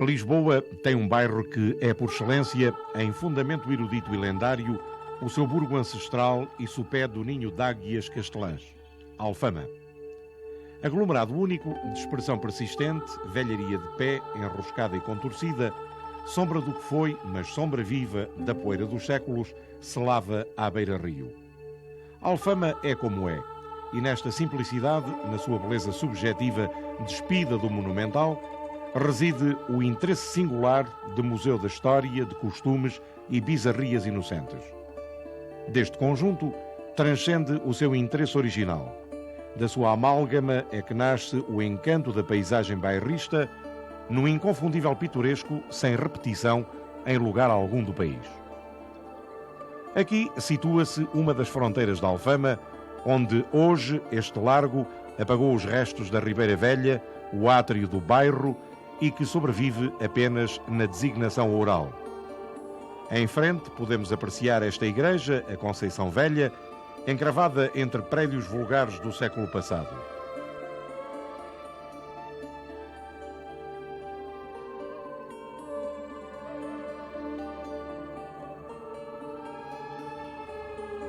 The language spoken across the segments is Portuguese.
Lisboa tem um bairro que é, por excelência, em fundamento erudito e lendário, o seu burgo ancestral e sopé do ninho de águias castelãs, Alfama. Aglomerado único, de expressão persistente, velharia de pé, enroscada e contorcida, sombra do que foi, mas sombra viva da poeira dos séculos, se lava à beira-rio. Alfama é como é, e nesta simplicidade, na sua beleza subjetiva, despida do monumental, reside o interesse singular de museu da história, de costumes e bizarrias inocentes. Deste conjunto, transcende o seu interesse original. Da sua amálgama é que nasce o encanto da paisagem bairrista, num inconfundível pitoresco, sem repetição, em lugar algum do país. Aqui situa-se uma das fronteiras da Alfama, onde hoje este largo apagou os restos da Ribeira Velha, o átrio do bairro, e que sobrevive apenas na designação oral. Em frente podemos apreciar esta igreja, a Conceição Velha, encravada entre prédios vulgares do século passado.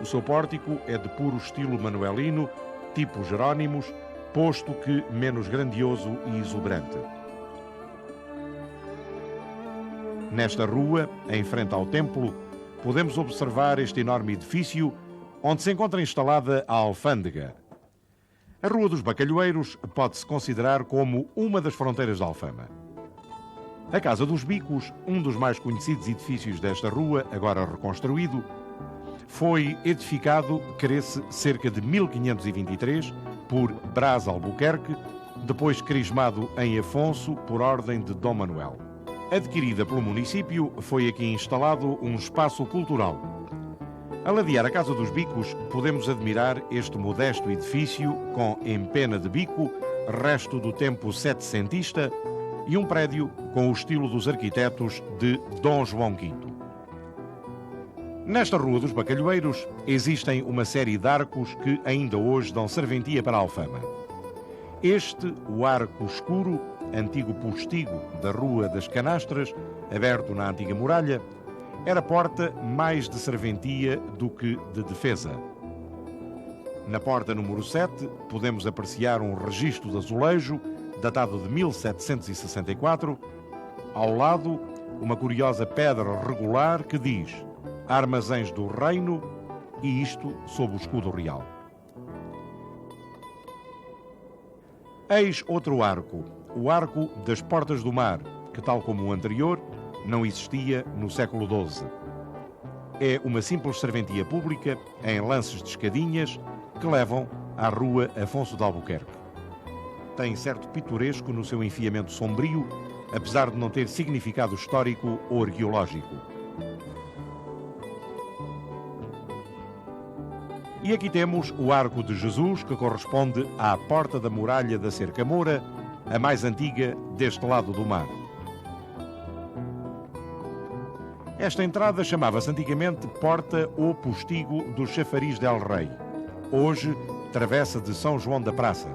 O seu pórtico é de puro estilo manuelino, tipo Jerónimos, posto que menos grandioso e exuberante. Nesta rua, em frente ao templo, podemos observar este enorme edifício onde se encontra instalada a alfândega. A Rua dos Bacalhoeiros pode-se considerar como uma das fronteiras da Alfama. A Casa dos Bicos, um dos mais conhecidos edifícios desta rua, agora reconstruído, foi edificado, cresce, cerca de 1523, por Brás Albuquerque, depois crismado em Afonso por ordem de Dom Manuel. Adquirida pelo município, foi aqui instalado um espaço cultural. A ladear a Casa dos Bicos, podemos admirar este modesto edifício com empena de bico, resto do tempo setecentista, e um prédio com o estilo dos arquitetos de Dom João V. Nesta Rua dos Bacalhoeiros existem uma série de arcos que ainda hoje dão serventia para a Alfama. Este, o Arco Escuro, antigo postigo da Rua das Canastras, aberto na antiga muralha, era porta mais de serventia do que de defesa. Na porta número 7 podemos apreciar um registro de azulejo datado de 1764. Ao lado, uma curiosa pedra regular que diz Armazéns do Reino, e isto sob o escudo real. Eis outro arco, o Arco das Portas do Mar, que, tal como o anterior, não existia no século XII. É uma simples serventia pública em lances de escadinhas que levam à Rua Afonso de Albuquerque. Tem certo pitoresco no seu enfiamento sombrio, apesar de não ter significado histórico ou arqueológico. E aqui temos o Arco de Jesus, que corresponde à Porta da Muralha da Cerca Moura, a mais antiga deste lado do mar. Esta entrada chamava-se antigamente Porta ou Postigo do Chafariz del Rei, hoje Travessa de São João da Praça.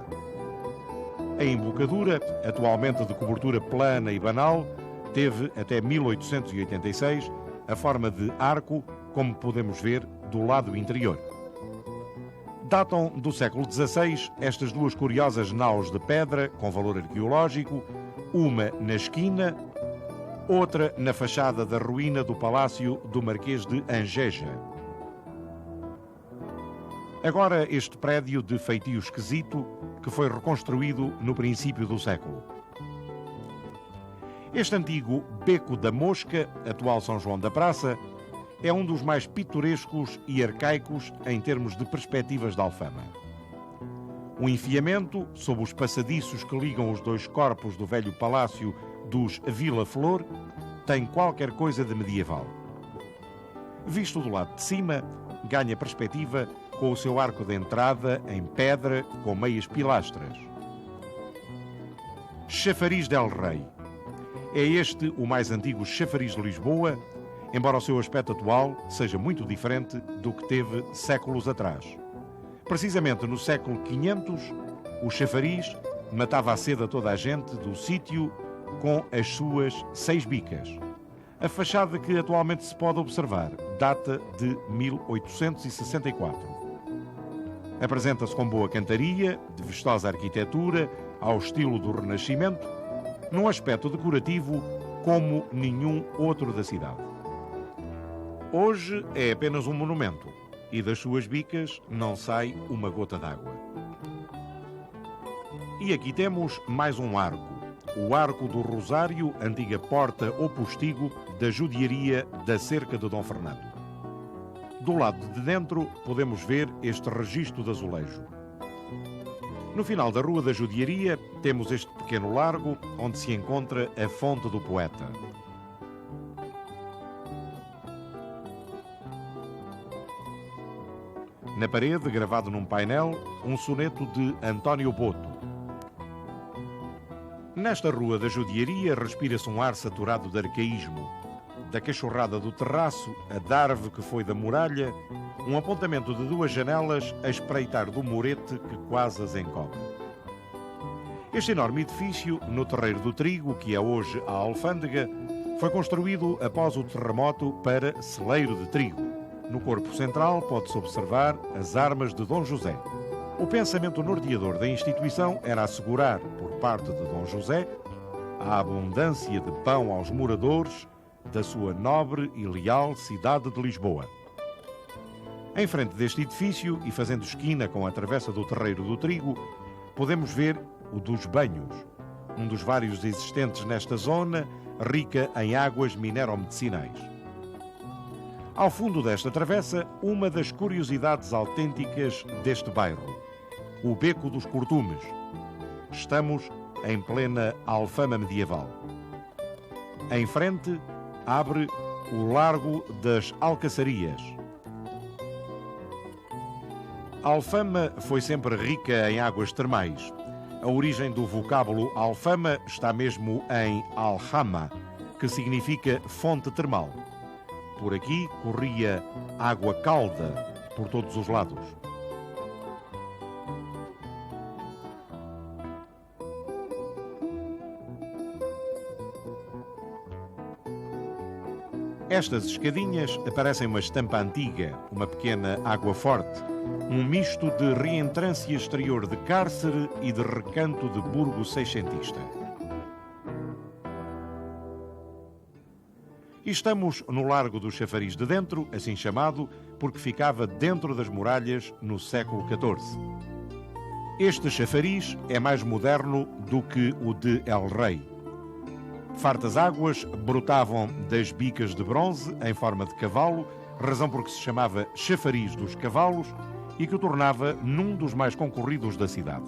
A embocadura, atualmente de cobertura plana e banal, teve até 1886 a forma de arco, como podemos ver do lado interior. Datam do século XVI estas duas curiosas naus de pedra com valor arqueológico, uma na esquina, outra na fachada da ruína do Palácio do Marquês de Angeja. Agora este prédio de feitio esquisito que foi reconstruído no princípio do século. Este antigo Beco da Mosca, atual São João da Praça, é um dos mais pitorescos e arcaicos em termos de perspectivas da Alfama. O enfiamento, sob os passadiços que ligam os dois corpos do velho palácio dos Vila Flor, tem qualquer coisa de medieval. Visto do lado de cima, ganha perspectiva com o seu arco de entrada em pedra com meias pilastras. Chafariz del Rei. É este o mais antigo chafariz de Lisboa, embora o seu aspecto atual seja muito diferente do que teve séculos atrás. Precisamente no século V, o chafariz matava à seda toda a gente do sítio com as suas 6 bicas. A fachada que atualmente se pode observar data de 1864. Apresenta-se com boa cantaria, de vistosa arquitetura, ao estilo do Renascimento, num aspecto decorativo como nenhum outro da cidade. Hoje é apenas um monumento e das suas bicas não sai uma gota d'água. E aqui temos mais um arco, o Arco do Rosário, antiga porta ou postigo da judiaria da cerca de Dom Fernando. Do lado de dentro podemos ver este registro de azulejo. No final da Rua da Judiaria temos este pequeno largo onde se encontra a Fonte do Poeta. Na parede, gravado num painel, um soneto de António Boto. Nesta Rua da Judiaria respira-se um ar saturado de arcaísmo. Da cachorrada do terraço, a darve que foi da muralha, um apontamento de 2 janelas a espreitar do murete que quase as encobre. Este enorme edifício, no Terreiro do Trigo, que é hoje a Alfândega, foi construído após o terremoto para celeiro de trigo. No corpo central pode-se observar as armas de Dom José. O pensamento norteador da instituição era assegurar, por parte de Dom José, a abundância de pão aos moradores da sua nobre e leal cidade de Lisboa. Em frente deste edifício, e fazendo esquina com a travessa do Terreiro do Trigo, podemos ver o dos Banhos, um dos vários existentes nesta zona, rica em águas mineromedicinais. Ao fundo desta travessa, uma das curiosidades autênticas deste bairro, o Beco dos Curtumes. Estamos em plena Alfama medieval. Em frente, abre o Largo das Alcaçarias. A Alfama foi sempre rica em águas termais. A origem do vocábulo Alfama está mesmo em Alhama, que significa fonte termal. Por aqui corria água calda por todos os lados. Estas escadinhas parecem uma estampa antiga, uma pequena água forte, um misto de reentrância exterior de cárcere e de recanto de burgo seiscentista. E estamos no Largo do Chafariz de Dentro, assim chamado, porque ficava dentro das muralhas no século XIV. Este chafariz é mais moderno do que o de El Rei. Fartas águas brotavam das bicas de bronze em forma de cavalo, razão por que se chamava Chafariz dos Cavalos e que o tornava num dos mais concorridos da cidade.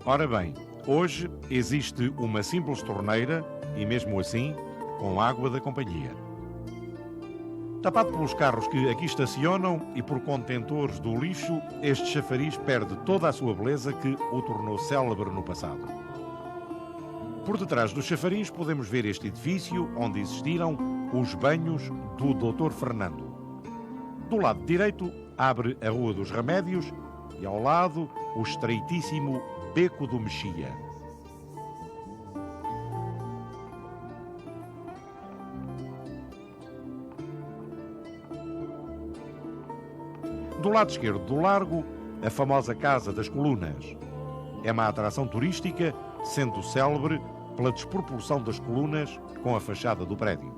Ora bem, hoje existe uma simples torneira e, mesmo assim, com água da companhia. Tapado pelos carros que aqui estacionam e por contentores do lixo, este chafariz perde toda a sua beleza que o tornou célebre no passado. Por detrás do chafariz podemos ver este edifício onde existiram os banhos do Dr. Fernando. Do lado direito abre a Rua dos Remédios e ao lado o estreitíssimo Beco do Mexia. Do lado esquerdo do largo, a famosa Casa das Colunas. É uma atração turística, sendo célebre pela desproporção das colunas com a fachada do prédio.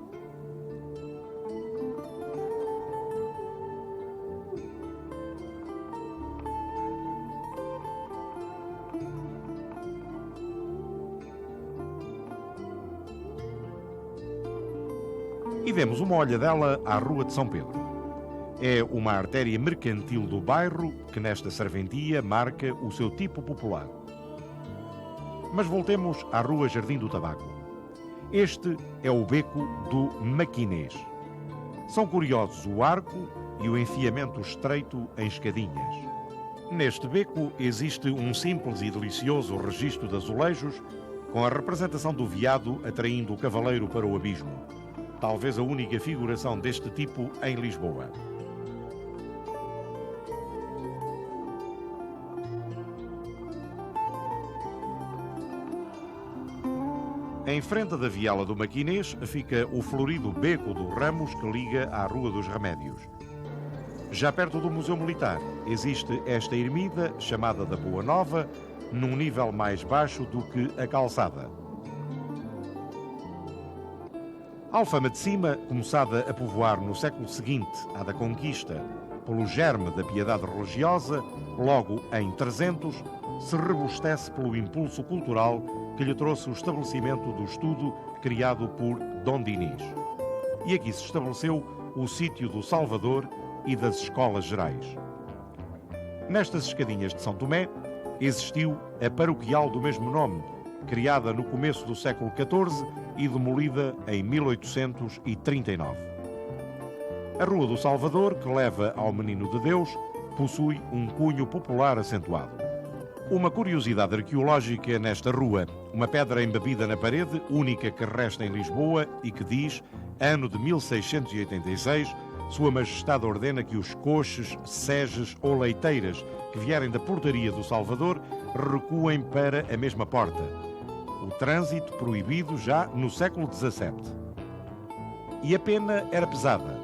E demos uma olhadela à Rua de São Pedro. É uma artéria mercantil do bairro que nesta serventia marca o seu tipo popular. Mas voltemos à Rua Jardim do Tabaco. Este é o Beco do Maquinês. São curiosos o arco e o enfiamento estreito em escadinhas. Neste beco existe um simples e delicioso registro de azulejos com a representação do veado atraindo o cavaleiro para o abismo. Talvez a única figuração deste tipo em Lisboa. Em frente da Viela do Maquinês fica o florido Beco do Ramos que liga à Rua dos Remédios. Já perto do Museu Militar existe esta ermida, chamada da Boa Nova, num nível mais baixo do que a calçada. Alfama de Cima, começada a povoar no século seguinte à da conquista, pelo germe da piedade religiosa, logo em 300, se robustece pelo impulso cultural que lhe trouxe o estabelecimento do estudo criado por Dom Dinis. E aqui se estabeleceu o sítio do Salvador e das escolas gerais. Nestas escadinhas de São Tomé existiu a paroquial do mesmo nome, criada no começo do século XIV e demolida em 1839. A Rua do Salvador, que leva ao Menino de Deus, possui um cunho popular acentuado. Uma curiosidade arqueológica nesta rua, uma pedra embebida na parede, única que resta em Lisboa e que diz, ano de 1686, Sua Majestade ordena que os coches, seges ou leiteiras que vierem da portaria do Salvador recuem para a mesma porta. O trânsito proibido já no século XVII. E a pena era pesada.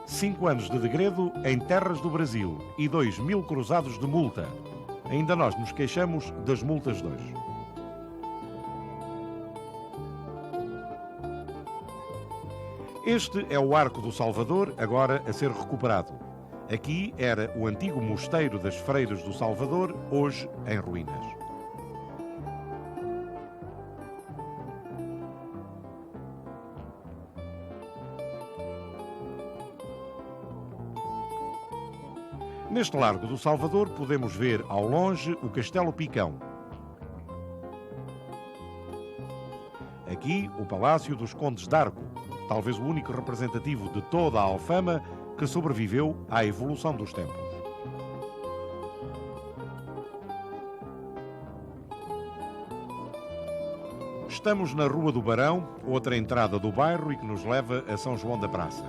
5 anos de degredo em terras do Brasil e 2.000 cruzados de multa. Ainda nós nos queixamos das multas de hoje. Este é o Arco do Salvador, agora a ser recuperado. Aqui era o antigo mosteiro das Freiras do Salvador, hoje em ruínas. Neste Largo do Salvador podemos ver ao longe o Castelo Picão. Aqui o Palácio dos Condes d'Arco, talvez o único representativo de toda a Alfama que sobreviveu à evolução dos tempos. Estamos na Rua do Barão, outra entrada do bairro e que nos leva a São João da Praça.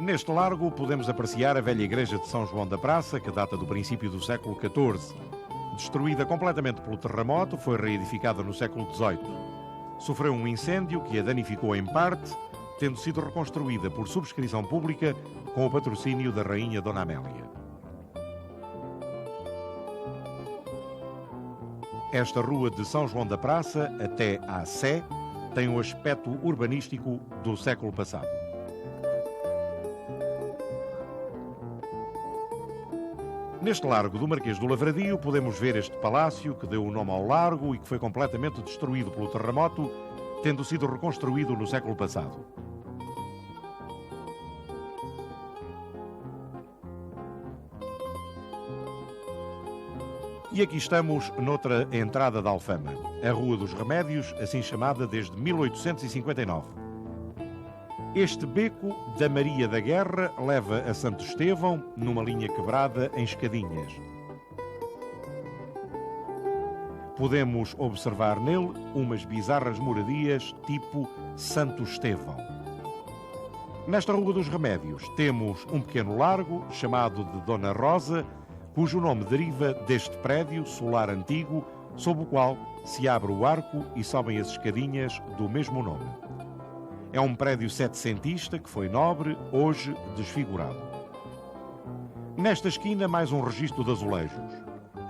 Neste largo podemos apreciar a velha igreja de São João da Praça, que data do princípio do século XIV. Destruída completamente pelo terremoto, foi reedificada no século XVIII. Sofreu um incêndio que a danificou em parte, tendo sido reconstruída por subscrição pública com o patrocínio da Rainha Dona Amélia. Esta rua de São João da Praça, até à Sé, tem um aspecto urbanístico do século passado. Neste largo do Marquês do Lavradio podemos ver este palácio que deu o nome ao largo e que foi completamente destruído pelo terremoto, tendo sido reconstruído no século passado. E aqui estamos noutra entrada da Alfama, a Rua dos Remédios, assim chamada desde 1859. Este beco da Maria da Guerra leva a Santo Estevão, numa linha quebrada em escadinhas. Podemos observar nele umas bizarras moradias tipo Santo Estevão. Nesta Rua dos Remédios temos um pequeno largo chamado de Dona Rosa, cujo nome deriva deste prédio solar antigo, sob o qual se abre o arco e sobem as escadinhas do mesmo nome. É um prédio setecentista que foi nobre, hoje desfigurado. Nesta esquina, mais um registro de azulejos.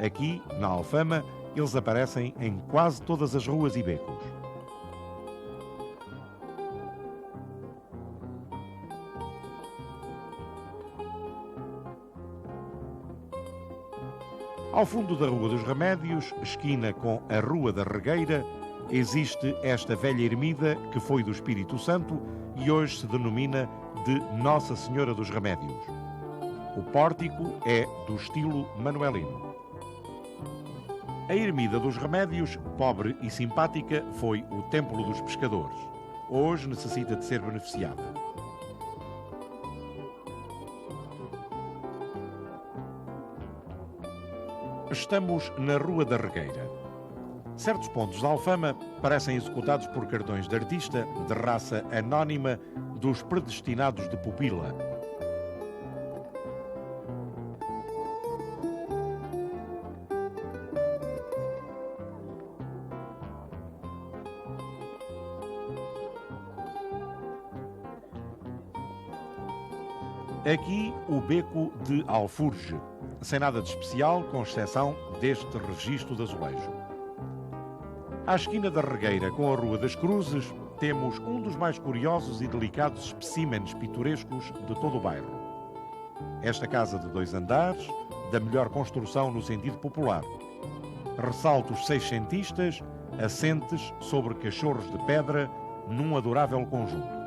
Aqui, na Alfama, eles aparecem em quase todas as ruas e becos. Ao fundo da Rua dos Remédios, esquina com a Rua da Regueira, existe esta velha ermida que foi do Espírito Santo e hoje se denomina de Nossa Senhora dos Remédios. O pórtico é do estilo manuelino. A ermida dos Remédios, pobre e simpática, foi o Templo dos Pescadores. Hoje necessita de ser beneficiada. Estamos na Rua da Regueira. Certos pontos da Alfama parecem executados por cartões de artista de raça anónima dos predestinados de pupila. Aqui o beco de Alfurge, sem nada de especial, com exceção deste registro de azulejo. À esquina da Regueira com a Rua das Cruzes, temos um dos mais curiosos e delicados espécimenes pitorescos de todo o bairro. Esta casa de 2 andares, da melhor construção no sentido popular. Ressalta os seiscentistas, assentes sobre cachorros de pedra, num adorável conjunto.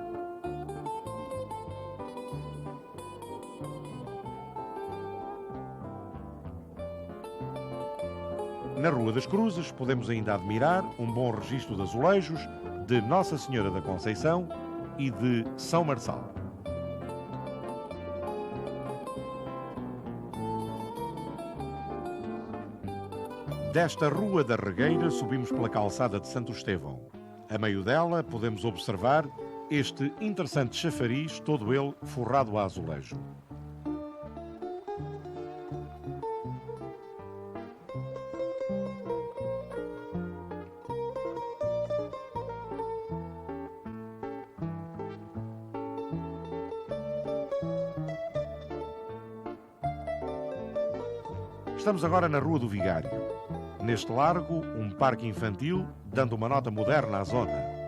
Na Rua das Cruzes podemos ainda admirar um bom registro de azulejos de Nossa Senhora da Conceição e de São Marçal. Desta Rua da Regueira subimos pela calçada de Santo Estevão. A meio dela podemos observar este interessante chafariz, todo ele forrado a azulejo. Estamos agora na Rua do Vigário. Neste largo, um parque infantil, dando uma nota moderna à zona.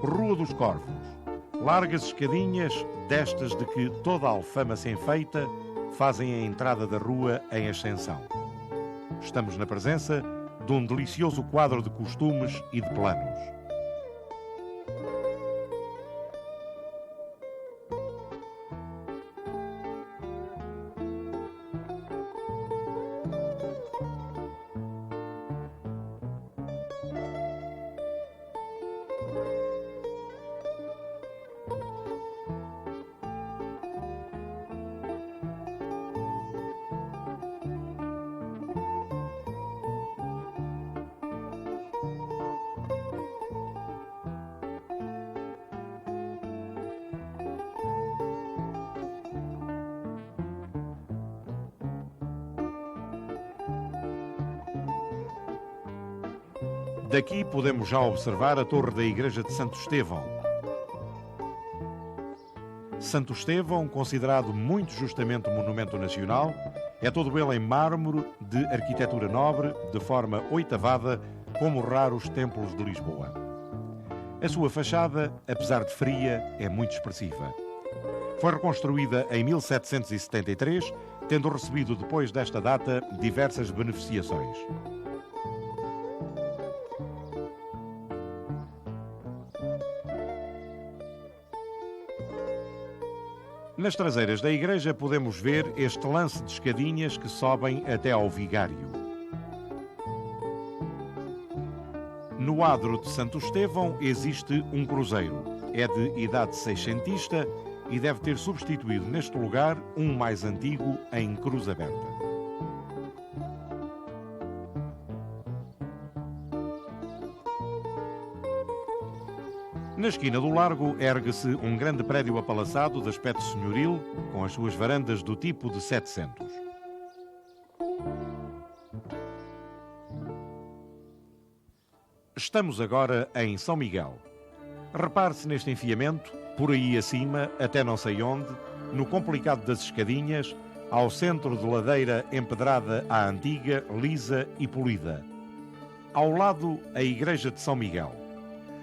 Rua dos Corvos. Largas escadinhas, destas de que toda a Alfama se enfeita, fazem a entrada da rua em ascensão. Estamos na presença de um delicioso quadro de costumes e de planos. Daqui podemos já observar a torre da Igreja de Santo Estevão. Santo Estevão, considerado muito justamente monumento nacional, é todo ele em mármore de arquitetura nobre, de forma oitavada, como raros templos de Lisboa. A sua fachada, apesar de fria, é muito expressiva. Foi reconstruída em 1773, tendo recebido depois desta data diversas beneficiações. Nas traseiras da igreja podemos ver este lance de escadinhas que sobem até ao vigário. No adro de Santo Estevão existe um cruzeiro. É de idade seiscentista e deve ter substituído neste lugar um mais antigo em cruz aberta. Na esquina do largo ergue-se um grande prédio apalaçado de aspecto senhoril, com as suas varandas do tipo de 700. Estamos agora em São Miguel. Repare-se neste enfiamento, por aí acima, até não sei onde, no complicado das escadinhas, ao centro de ladeira empedrada à antiga, lisa e polida. Ao lado, a Igreja de São Miguel.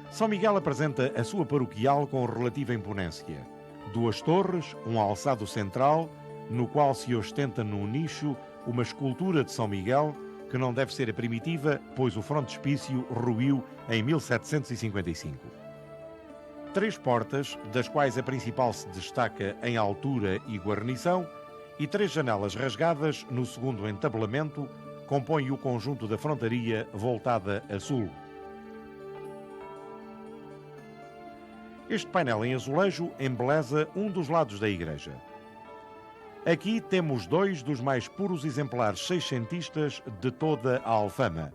São Miguel apresenta a sua paroquial com relativa imponência. 2 torres, um alçado central, no qual se ostenta num nicho uma escultura de São Miguel, que não deve ser a primitiva, pois o frontispício ruiu em 1755. 3 portas, das quais a principal se destaca em altura e guarnição, e 3 janelas rasgadas no segundo entabelamento, compõem o conjunto da frontaria voltada a sul. Este painel em azulejo embeleza um dos lados da igreja. Aqui temos dois dos mais puros exemplares seiscentistas de toda a Alfama.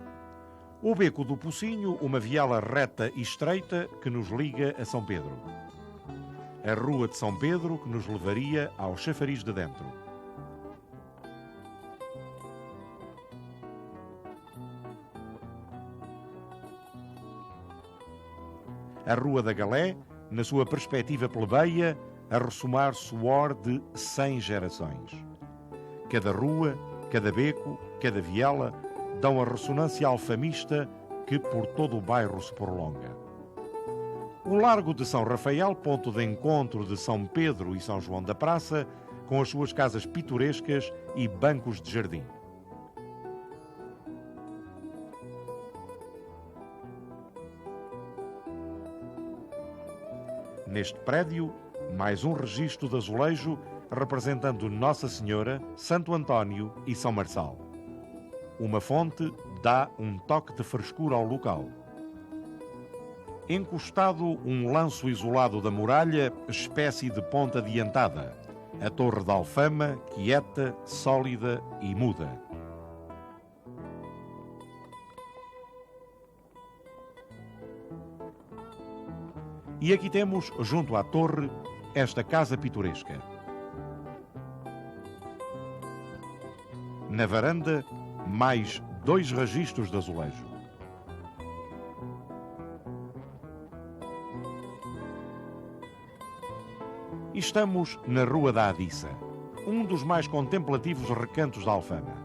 O Beco do Pocinho, uma viela reta e estreita que nos liga a São Pedro. A Rua de São Pedro, que nos levaria ao Chafariz de Dentro. A Rua da Galé, na sua perspectiva plebeia, a ressumar suor de 100 gerações. Cada rua, cada beco, cada viela dão a ressonância alfamista que por todo o bairro se prolonga. O Largo de São Rafael, ponto de encontro de São Pedro e São João da Praça, com as suas casas pitorescas e bancos de jardim. Neste prédio, mais um registro de azulejo representando Nossa Senhora, Santo António e São Marçal. Uma fonte dá um toque de frescura ao local. Encostado um lanço isolado da muralha, espécie de ponta adiantada. A Torre da Alfama, quieta, sólida e muda. E aqui temos, junto à torre, esta casa pitoresca. Na varanda, mais 2 registros de azulejo. E estamos na Rua da Adiça, um dos mais contemplativos recantos da Alfama.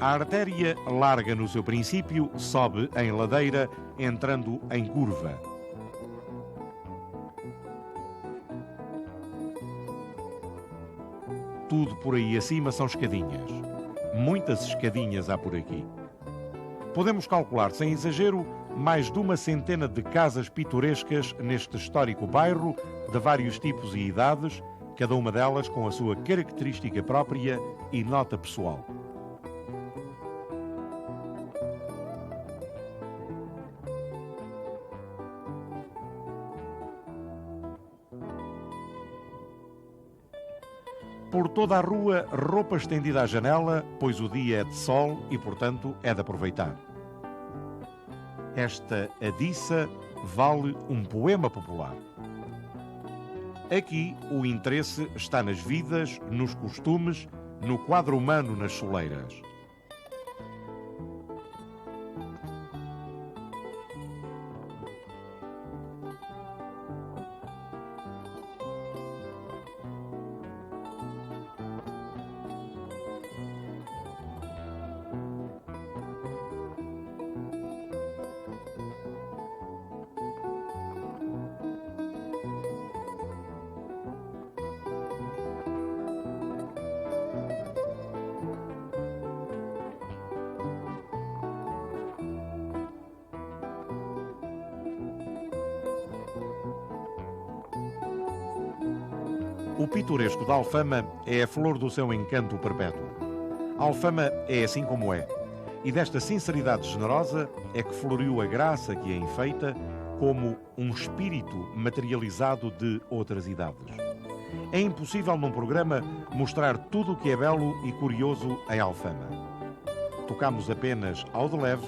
A artéria, larga no seu princípio, sobe em ladeira, entrando em curva. Tudo por aí acima são escadinhas. Muitas escadinhas há por aqui. Podemos calcular, sem exagero, mais de 100 de casas pitorescas neste histórico bairro, de vários tipos e idades, cada uma delas com a sua característica própria e nota pessoal. Por toda a rua, roupa estendida à janela, pois o dia é de sol e, portanto, é de aproveitar. Esta Adiça vale um poema popular. Aqui, o interesse está nas vidas, nos costumes, no quadro humano nas soleiras. O pitoresco da Alfama é a flor do seu encanto perpétuo. A Alfama é assim como é, e desta sinceridade generosa é que floriu a graça que a enfeita como um espírito materializado de outras idades. É impossível num programa mostrar tudo o que é belo e curioso em Alfama. Tocamos apenas ao de leve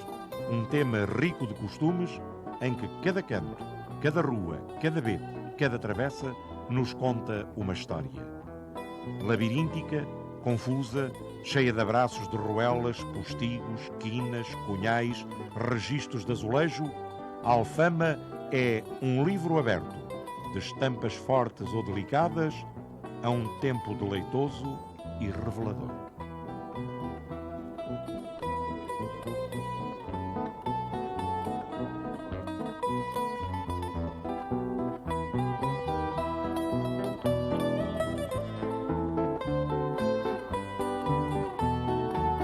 um tema rico de costumes em que cada canto, cada rua, cada beco, cada travessa nos conta uma história. Labiríntica, confusa, cheia de abraços de roelas, postigos, quinas, cunhais, registros de azulejo, a Alfama é um livro aberto, de estampas fortes ou delicadas, a um tempo deleitoso e revelador.